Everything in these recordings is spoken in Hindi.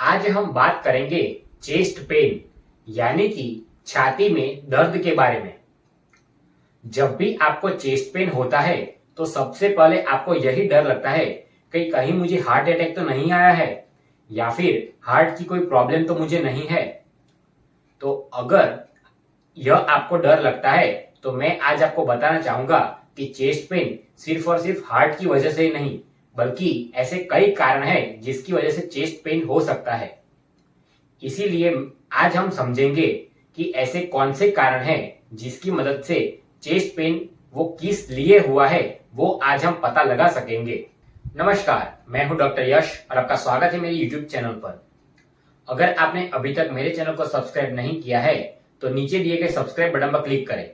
आज हम बात करेंगे चेस्ट पेन यानी कि छाती में दर्द के बारे में। जब भी आपको चेस्ट पेन होता है तो सबसे पहले आपको यही डर लगता है कि कहीं मुझे हार्ट अटैक तो नहीं आया है या फिर हार्ट की कोई प्रॉब्लम तो मुझे नहीं है। तो अगर यह आपको डर लगता है तो मैं आज आपको बताना चाहूंगा कि चेस्ट पेन सिर्फ और सिर्फ हार्ट की वजह से ही नहीं बल्कि ऐसे कई कारण हैं जिसकी वजह से चेस्ट पेन हो सकता है। इसीलिए आज हम समझेंगे कि ऐसे कौन से कारण हैं जिसकी मदद से चेस्ट पेन वो किस लिए हुआ है वो आज हम पता लगा सकेंगे। नमस्कार, मैं हूं डॉक्टर यश और आपका स्वागत है मेरे यूट्यूब चैनल पर। अगर आपने अभी तक मेरे चैनल को सब्सक्राइब नहीं किया है तो नीचे दिए गए सब्सक्राइब बटन पर क्लिक करें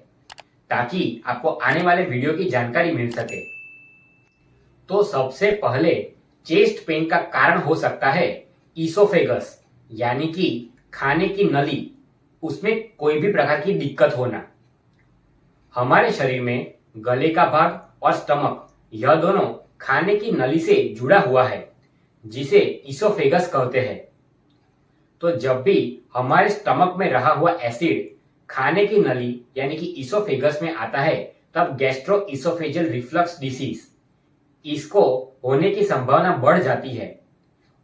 ताकि आपको आने वाले वीडियो की जानकारी मिल सके। तो सबसे पहले चेस्ट पेन का कारण हो सकता है ईसोफेगस यानी कि खाने की नली, उसमें कोई भी प्रकार की दिक्कत होना। हमारे शरीर में गले का भाग और स्टमक यह दोनों खाने की नली से जुड़ा हुआ है जिसे ईसोफेगस कहते हैं। तो जब भी हमारे स्टमक में रहा हुआ एसिड खाने की नली यानी कि ईसोफेगस में आता है तब गैस्ट्रो ईसोफेजियल रिफ्लक्स डिसीज इसको होने की संभावना बढ़ जाती है।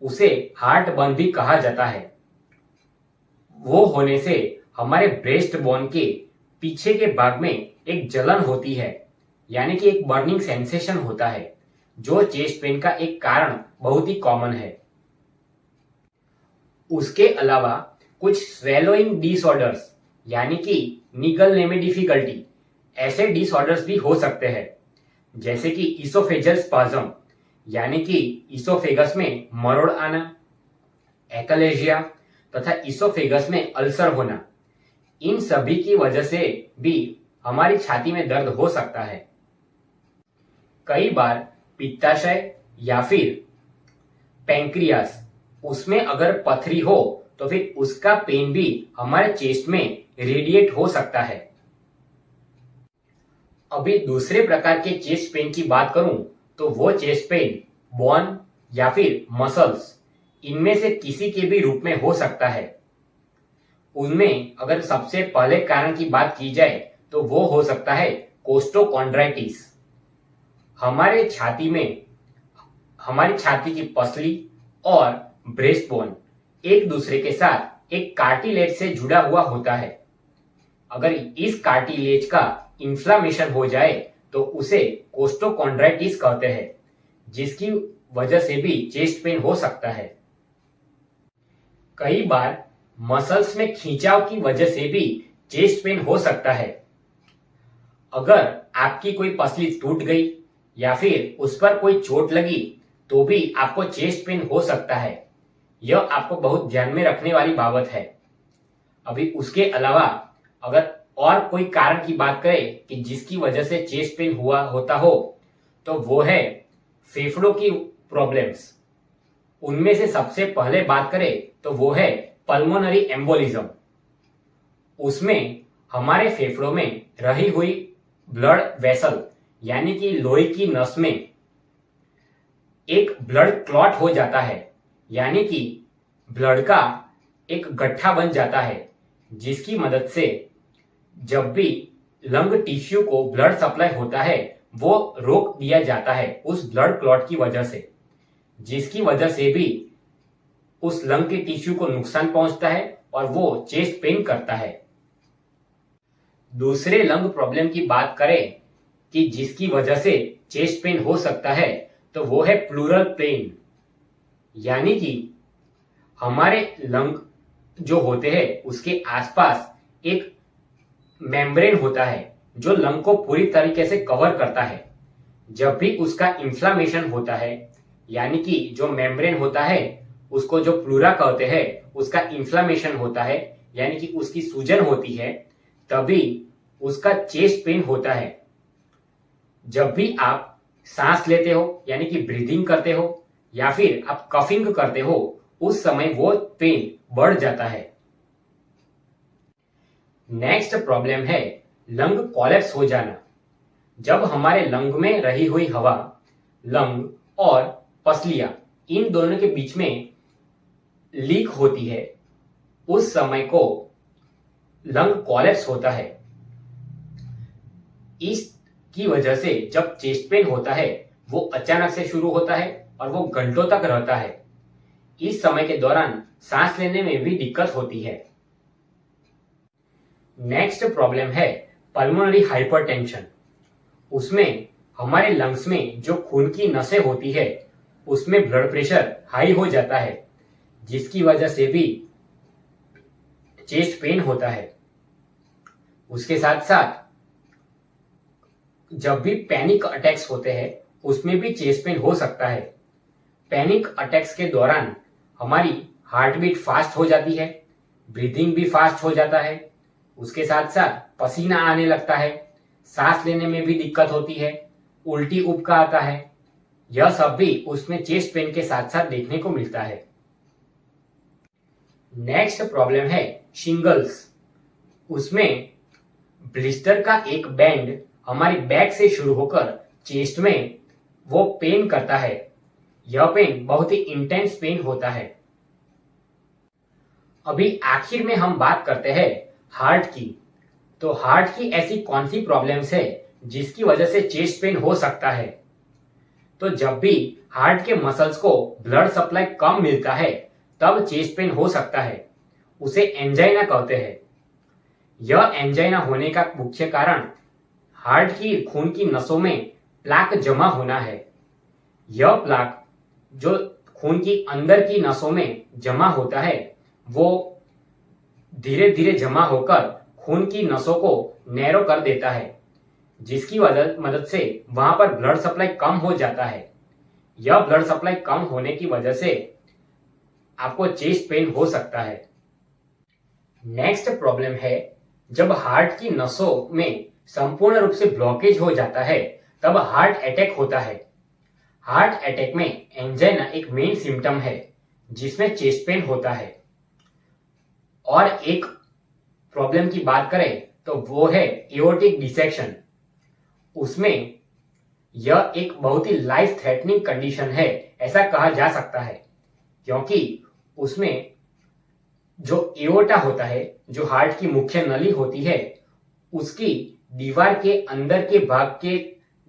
उसे हार्ट बर्न भी कहा जाता है। वो होने से हमारे ब्रेस्ट बोन के पीछे के भाग में एक जलन होती है यानी कि एक बर्निंग सेंसेशन होता है जो चेस्ट पेन का एक कारण बहुत ही कॉमन है। उसके अलावा कुछ स्वेलोइंग डिसऑर्डर्स यानी कि निगलने में डिफिकल्टी, ऐसे डिसऑर्डर्स भी हो सकते हैं जैसे कि ईसोफेजियल स्पाज्म यानी कि ईसोफेगस में मरोड़ आना, एकलेजिया तथा ईसोफेगस में अल्सर होना। इन सभी की वजह से भी हमारी छाती में दर्द हो सकता है। कई बार पित्ताशय या फिर पैंक्रियास, उसमें अगर पथरी हो तो फिर उसका पेन भी हमारे चेस्ट में रेडिएट हो सकता है। अभी दूसरे प्रकार के चेस्ट पेन की बात करूं तो वो चेस्ट पेन बोन या फिर मसल्स, इनमें से किसी के भी रूप में हो सकता है। उनमें अगर सबसे पहले कारण की बात की जाए तो वो हो सकता है कोस्टोकॉन्ड्राइटिस। हमारी छाती की पसली और ब्रेस्ट बोन एक दूसरे के साथ एक कार्टिलेज से जुड़ा हुआ होता है। अगर इस कार्टिलेज का इन्फ्लामेशन हो जाए तो उसे कोस्टोकॉन्ड्राइटिस कहते हैं जिसकी वजह से भी चेस्ट पेन हो सकता है। कई बार मसल्स में खिंचाव की वजह से भी चेस्ट पेन हो सकता है। अगर आपकी कोई पसली टूट गई या फिर उस पर कोई चोट लगी तो भी आपको चेस्ट पेन हो सकता है। यह आपको बहुत ध्यान में रखने वाली बाबत है। अभी उसके अलावा अगर और कोई कारण की बात करें कि जिसकी वजह से चेस्ट पेन होता हो तो वो है फेफड़ों की प्रॉब्लम्स। उनमें से सबसे पहले बात करें तो वो है पल्मोनरी एम्बोलिज्म। उसमें हमारे फेफड़ों में रही हुई ब्लड वेसल यानी कि लोही की नस में एक ब्लड क्लॉट हो जाता है यानी कि ब्लड का एक गड्ढा बन जाता है जिसकी मदद से जब भी लंग टिश्यू को ब्लड सप्लाई होता है वो रोक दिया जाता है उस ब्लड क्लॉट की वजह से, जिसकी वजह से भी उस लंग के टिश्यू को नुकसान पहुंचता है और वो चेस्ट पेन करता है। दूसरे लंग प्रॉब्लम की बात करें कि जिसकी वजह से चेस्ट पेन हो सकता है तो वो है प्लूरल पेन यानी कि हमारे लंग जो होते हैं उसके आसपास एक मेम्ब्रेन होता है जो लंग को पूरी तरीके से कवर करता है। जब भी उसका इन्फ्लामेशन होता है यानी कि जो मेम्ब्रेन होता है उसको जो प्लूरा कहते हैं उसका इन्फ्लामेशन होता है यानी कि उसकी सूजन होती है तभी उसका चेस्ट पेन होता है। जब भी आप सांस लेते हो यानी कि ब्रीदिंग करते हो या फिर आप कफिंग करते हो उस समय वो पेन बढ़ जाता है। नेक्स्ट प्रॉब्लम है लंग कोलैप्स हो जाना। जब हमारे लंग में रही हुई हवा, लंग और पसलियां इन दोनों के बीच में लीक होती है उस समय को लंग कोलैप्स होता है। इसकी वजह से जब चेस्ट पेन होता है वो अचानक से शुरू होता है और वो घंटों तक रहता है। इस समय के दौरान सांस लेने में भी दिक्कत होती है। नेक्स्ट प्रॉब्लम है पल्मोनरी हाइपरटेंशन। उसमें हमारे लंग्स में जो खून की नसें होती है उसमें ब्लड प्रेशर हाई हो जाता है, जिसकी वजह से भी चेस्ट पेन होता है। उसके साथ साथ जब भी पैनिक अटैक्स होते हैं उसमें भी चेस्ट पेन हो सकता है। पैनिक अटैक्स के दौरान हमारी हार्ट बीट फास्ट हो जाती है, ब्रीदिंग भी फास्ट हो जाता है। उसके साथ साथ पसीना आने लगता है, सांस लेने में भी दिक्कत होती है, उल्टी उबका आता है। यह सब भी उसमें चेस्ट पेन के साथ साथ देखने को मिलता है। नेक्स्ट प्रॉब्लम है शिंगल्स। उसमें ब्लिस्टर का एक बैंड हमारी बैक से शुरू होकर चेस्ट में वो पेन करता है। यह पेन बहुत ही इंटेंस पेन होता है। अभी आखिर में हम बात करते हैं हार्ट की। तो हार्ट की ऐसी कौन सी प्रॉब्लम्स है जिसकी वजह से चेस्ट पेन हो सकता है? तो जब भी हार्ट के मसल्स को ब्लड सप्लाई कम मिलता है तब चेस्ट पेन हो सकता है। उसे एंजाइना कहते हैं। यह एंजाइना होने का मुख्य कारण हार्ट की खून की नसों में प्लाक जमा होना है। यह प्लाक जो खून की अंदर की नसों में जमा होता है वो धीरे धीरे जमा होकर खून की नसों को नैरो कर देता है, जिसकी मदद से वहां पर ब्लड सप्लाई कम हो जाता है। यह ब्लड सप्लाई कम होने की वजह से आपको चेस्ट पेन हो सकता है। नेक्स्ट प्रॉब्लम है जब हार्ट की नसों में संपूर्ण रूप से ब्लॉकेज हो जाता है तब हार्ट अटैक होता है। हार्ट अटैक में एंजाइना एक मेन सिम्टम है जिसमें चेस्ट पेन होता है। और एक प्रॉब्लम की बात करें तो वो है एओर्टिक डिसेक्शन। उसमें यह एक बहुत ही लाइफ थ्रेटनिंग कंडीशन है ऐसा कहा जा सकता है, क्योंकि उसमें जो एओर्टा होता है, जो हार्ट की मुख्य नली होती है, उसकी दीवार के अंदर के भाग के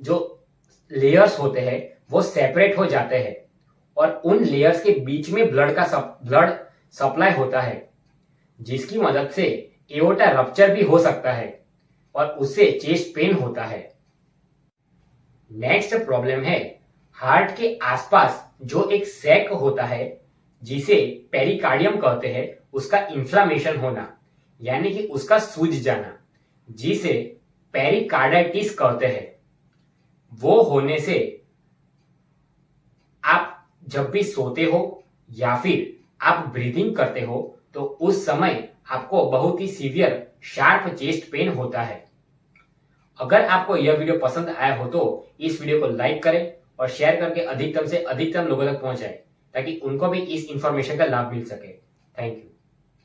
जो लेयर्स होते हैं वो सेपरेट हो जाते हैं और उन लेयर्स के बीच में ब्लड सप्लाई होता है, जिसकी मदद से एओर्टा रप्चर भी हो सकता है और उससे चेस्ट पेन होता है। नेक्स्ट प्रॉब्लम है हार्ट के आसपास जो एक सैक होता है जिसे पेरिकार्डियम कहते हैं, उसका इन्फ्लामेशन होना, यानी कि उसका सूज जाना, जिसे पेरिकार्डाइटिस कहते हैं। वो होने से आप जब भी सोते हो या फिर आप ब्रीदिंग करते हो तो उस समय आपको बहुत ही सीवियर शार्प चेस्ट पेन होता है। अगर आपको यह वीडियो पसंद आया हो तो इस वीडियो को लाइक करें और शेयर करके अधिकतम से अधिकतम लोगों तक पहुंचाएं ताकि उनको भी इस इंफॉर्मेशन का लाभ मिल सके। Thank you.